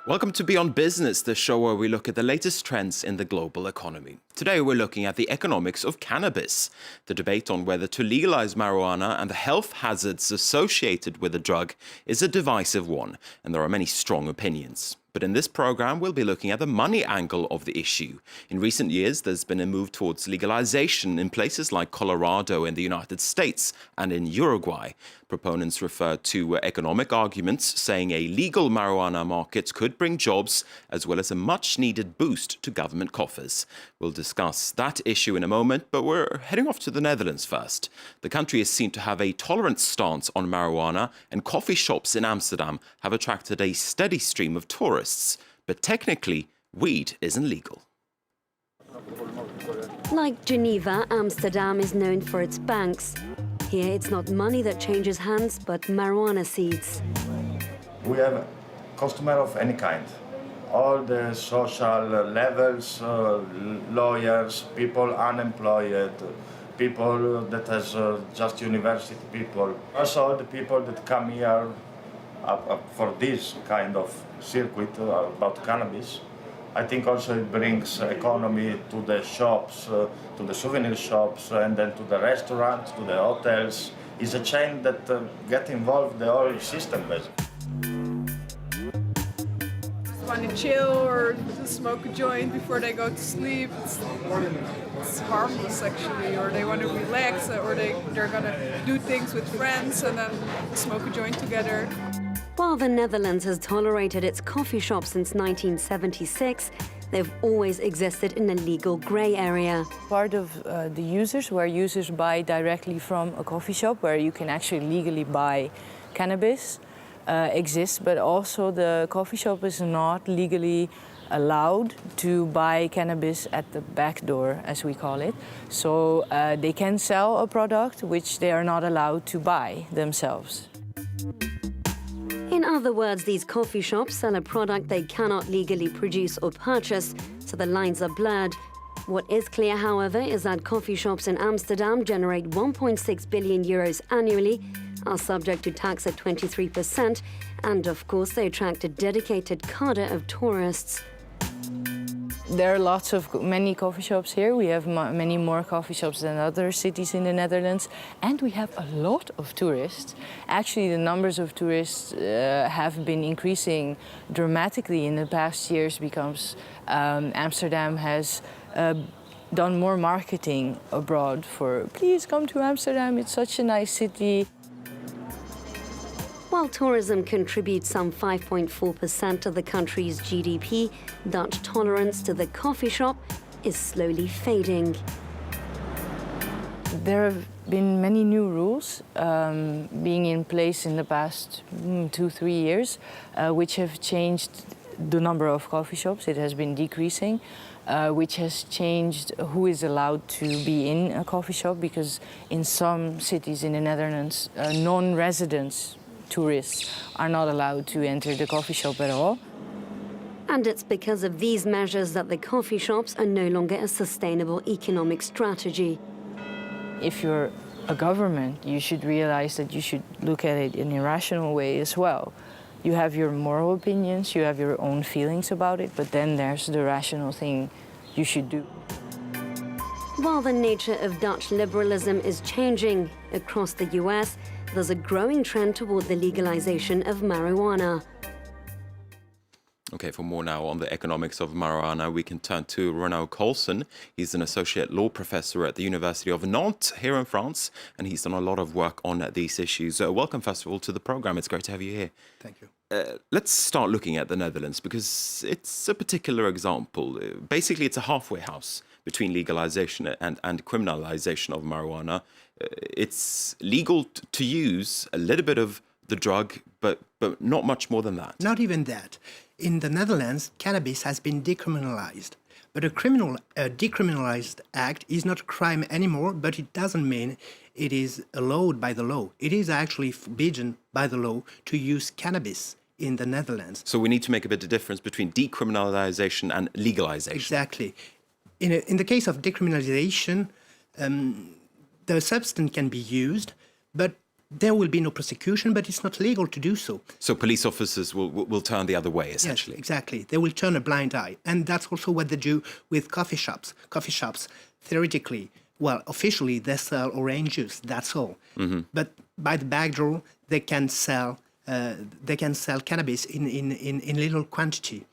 Welcome to Beyond Business, the show where we look at the latest trends in the global economy. Today we're looking at the economics of cannabis. The debate on whether to legalize marijuana and the health hazards associated with the drug is a divisive one, and there are many strong opinions. But in this program, we'll be looking at the money angle of the issue. In recent years, there's been a move towards legalization in places like Colorado in the United States and in Uruguay. Proponents refer to economic arguments, saying a legal marijuana market could bring jobs as well as a much-needed boost to government coffers. We'll discuss that issue in a moment, but we're heading off to the Netherlands first. The country is seen to have a tolerant stance on marijuana, and coffee shops in Amsterdam have attracted a steady stream of tourists. But technically, weed isn't legal. Like Geneva, Amsterdam is known for its banks. Here, it's not money that changes hands, but marijuana seeds. We have customer of any kind. All the social levels, lawyers, people unemployed, people that has just university people. Also the people that come here for this kind of circuit about cannabis. I think also it brings economy to the shops, to the souvenir shops, and then to the restaurants, to the hotels. It's a chain that get involved the whole system, basically. Want to chill or smoke a joint before they go to sleep. It's harmless actually, or they want to relax, or they're gonna do things with friends and then smoke a joint together. While the Netherlands has tolerated its coffee shop since 1976, they've always existed in a legal grey area. Part of the users, where users buy directly from a coffee shop, where you can actually legally buy cannabis, exists, but also the coffee shop is not legally allowed to buy cannabis at the back door, as we call it. So they can sell a product which they are not allowed to buy themselves. In other words, these coffee shops sell a product they cannot legally produce or purchase, so the lines are blurred. What is clear, however, is that coffee shops in Amsterdam generate 1.6 billion euros annually, are subject to tax at 23%, and of course they attract a dedicated cadre of tourists. There are many coffee shops here. We have many more coffee shops than other cities in the Netherlands, and we have a lot of tourists. Actually, the numbers of tourists have been increasing dramatically in the past years because Amsterdam has done more marketing abroad for please come to Amsterdam, it's such a nice city. While tourism contributes some 5.4% of the country's GDP, Dutch tolerance to the coffee shop is slowly fading. There have been many new rules being in place in the past 2-3 years, which have changed the number of coffee shops. It has been decreasing, which has changed who is allowed to be in a coffee shop, because in some cities in the Netherlands, non-residents, tourists, are not allowed to enter the coffee shop at all. And it's because of these measures that the coffee shops are no longer a sustainable economic strategy. If you're a government, you should realize that you should look at it in a rational way as well. You have your moral opinions, you have your own feelings about it, but then there's the rational thing you should do. While the nature of Dutch liberalism is changing across the US, there's a growing trend toward the legalization of marijuana. Okay, for more now on the economics of marijuana, we can turn to Renaud Colson. He's an associate law professor at the University of Nantes here in France, and he's done a lot of work on these issues. Welcome, first of all, to the program. It's great to have you here. Thank you. Let's start looking at the Netherlands, because it's a particular example. Basically, it's a halfway house between legalization and criminalization of marijuana. It's legal to use a little bit of the drug, but not much more than that. Not even that. In the Netherlands, cannabis has been decriminalized. But a decriminalized act is not a crime anymore, but it doesn't mean it is allowed by the law. It is actually forbidden by the law to use cannabis in the Netherlands. So we need to make a bit of difference between decriminalization and legalization. Exactly. In the case of decriminalization, the substance can be used, but there will be no prosecution, but it's not legal to do so. So police officers will turn the other way, essentially. Yes, exactly. They will turn a blind eye. And that's also what they do with coffee shops. Coffee shops, theoretically, well, officially, they sell orange juice, that's all. But by the back door, they can sell cannabis in little quantity.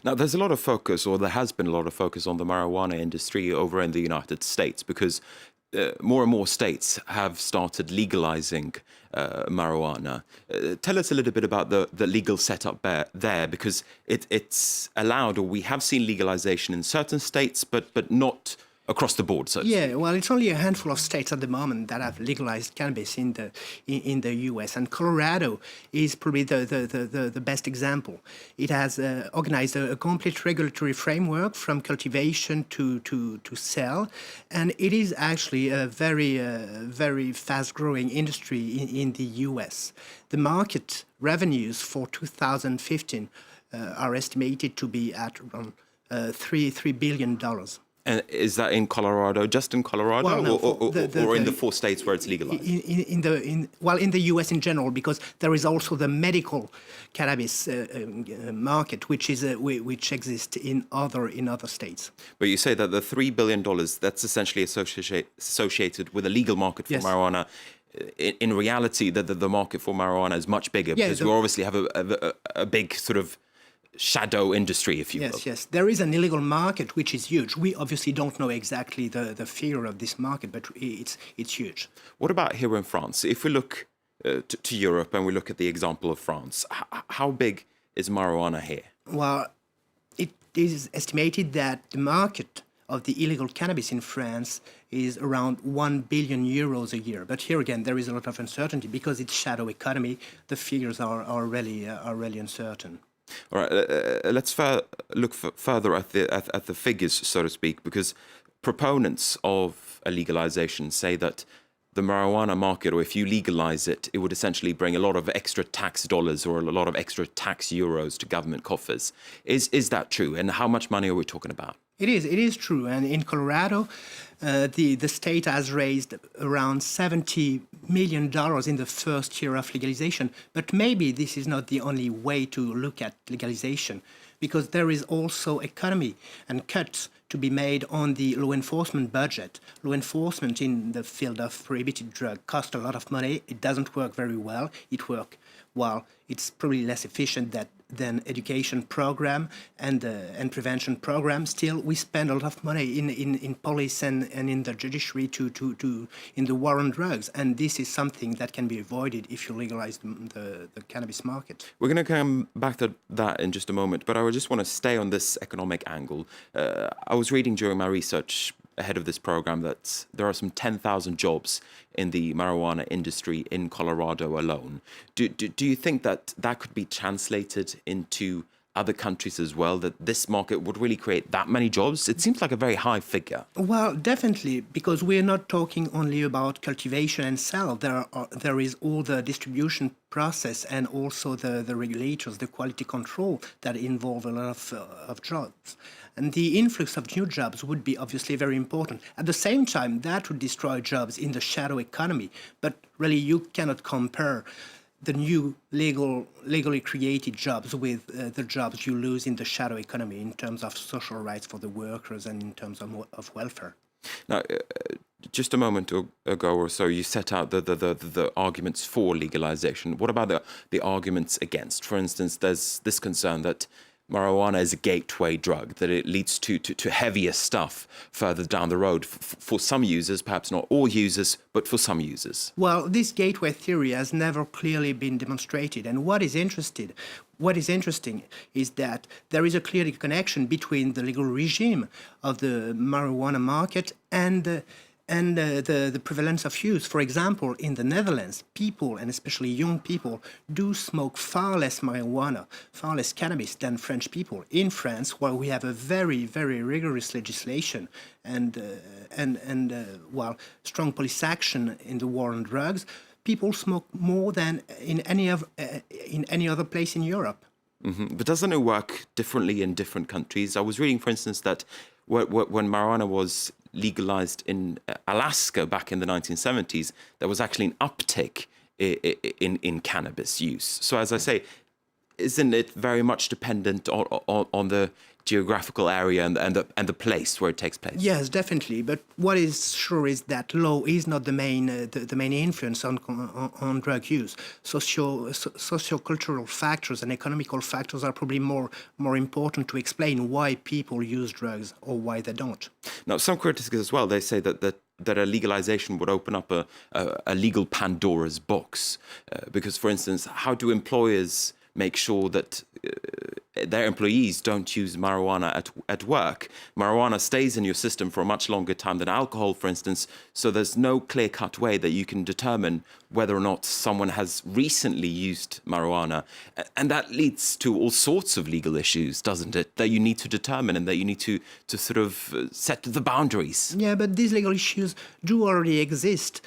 Now, there's a lot of focus, or there has been a lot of focus on the marijuana industry over in the United States because more and more states have started legalizing marijuana. Tell us a little bit about the legal setup there, because it's allowed, or we have seen legalization in certain states, but not across the board, so to speak. Yeah, well, it's only a handful of states at the moment that have legalized cannabis in the U.S., and Colorado is probably the best example. It has organized a complete regulatory framework from cultivation to sell, and it is actually a very fast-growing industry in the U.S. The market revenues for 2015 are estimated to be at around $3 billion. And is that in Colorado, just in Colorado, Well, no, or in the 4 states where it's legalized? In the U.S. in general, because there is also the medical cannabis market, which exists in other states. But you say that the $3 billion, that's essentially associated with a legal market for Yes. marijuana. In reality, the market for marijuana is much bigger, because we obviously have a big sort of shadow industry, if you will. Yes. There is an illegal market which is huge. We obviously don't know exactly the figure of this market, but it's huge. What about here in France? If we look to Europe and we look at the example of France, how big is marijuana here? Well, it is estimated that the market of the illegal cannabis in France is around 1 billion euros a year. But here again, there is a lot of uncertainty because it's shadow economy. The figures are really uncertain. All right, let's look further at the figures, so to speak, because proponents of a legalization say that the marijuana market, or if you legalize it, it would essentially bring a lot of extra tax dollars or a lot of extra tax euros to government coffers. Is that true? And how much money are we talking about? It is true. And in Colorado, the state has raised around $70 million in the first year of legalization. But maybe this is not the only way to look at legalization, because there is also economy and cuts to be made on the law enforcement budget. Law enforcement in the field of prohibited drug costs a lot of money. It doesn't work very well. It's probably less efficient than education program and prevention program. Still, we spend a lot of money in police and in the judiciary in the war on drugs, and this is something that can be avoided if you legalize the cannabis market. We're going to come back to that in just a moment, but I just want to stay on this economic angle. I was reading during my research ahead of this program that there are some 10,000 jobs in the marijuana industry in Colorado alone. Do you think that could be translated into other countries as well, that this market would really create that many jobs? It seems like a very high figure. Well, definitely, because we're not talking only about cultivation and sale. There is all the distribution process and also the regulators, the quality control that involve a lot of jobs. And the influx of new jobs would be obviously very important. At the same time, that would destroy jobs in the shadow economy. But really, you cannot compare the new legally created jobs with the jobs you lose in the shadow economy in terms of social rights for the workers and in terms of welfare. Now, just a moment ago or so, you set out the arguments for legalization. What about the arguments against? For instance, there's this concern that marijuana is a gateway drug, that it leads to heavier stuff further down the road for some users, perhaps not all users, but for some users. Well, this gateway theory has never clearly been demonstrated. And what is interesting is that there is a clear connection between the legal regime of the marijuana market and the prevalence of use. For example, in the Netherlands, people, and especially young people, do smoke far less marijuana, far less cannabis than French people. In France, while we have a very, very rigorous legislation and strong police action in the war on drugs, people smoke more than in any other place in Europe. Mm-hmm. But doesn't it work differently in different countries? I was reading, for instance, that when marijuana was legalized in Alaska back in the 1970s, there was actually an uptick in cannabis use. So as I say, isn't it very much dependent on the geographical area and the place where it takes place? Yes, definitely. But what is sure is that law is not the main influence on drug use. Socio-cultural factors and economical factors are probably more important to explain why people use drugs or why they don't. Now, some critics as well, they say that a legalization would open up a legal Pandora's box. Because, for instance, how do employers make sure that their employees don't use marijuana at work? Marijuana stays in your system for a much longer time than alcohol, for instance, so there's no clear-cut way that you can determine whether or not someone has recently used marijuana. And that leads to all sorts of legal issues, doesn't it, that you need to determine and that you need to sort of set the boundaries. Yeah, but these legal issues do already exist,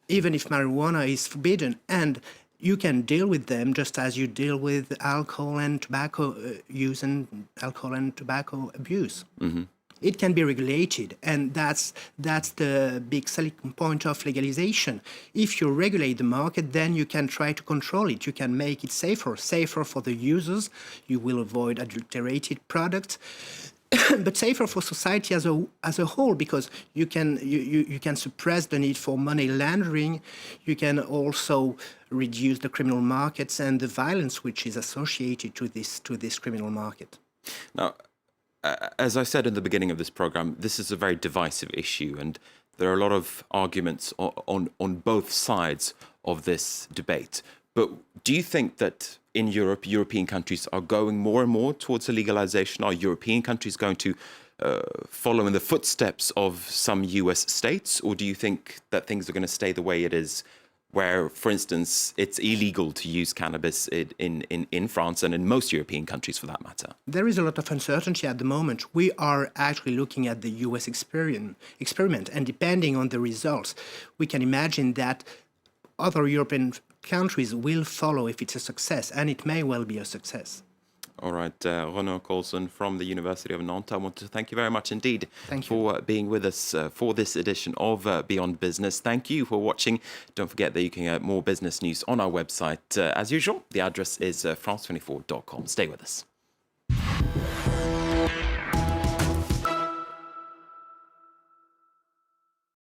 even if marijuana is forbidden, and you can deal with them just as you deal with alcohol and tobacco use and alcohol and tobacco abuse. Mm-hmm. It can be regulated, and that's the big selling point of legalization. If you regulate the market, then you can try to control it. You can make it safer for the users. You will avoid adulterated products. But safer for society as a whole, because you can suppress the need for money laundering. You can also reduce the criminal markets and the violence which is associated to this criminal market. Now, as I said in the beginning of this program, this is a very divisive issue, and there are a lot of arguments on both sides of this debate. But do you think that in Europe, European countries are going more and more towards a legalization? Are European countries going to follow in the footsteps of some US states? Or do you think that things are going to stay the way it is, where, for instance, it's illegal to use cannabis in France and in most European countries for that matter? There is a lot of uncertainty at the moment. We are actually looking at the US experiment, and depending on the results, we can imagine that other European countries will follow if it's a success, and it may well be a success. All right, Renaud Colson from the University of Nantes, I want to thank you very much indeed for being with us for this edition of Beyond Business. Thank you for watching. Don't forget that you can get more business news on our website. As usual, the address is france24.com. Stay with us.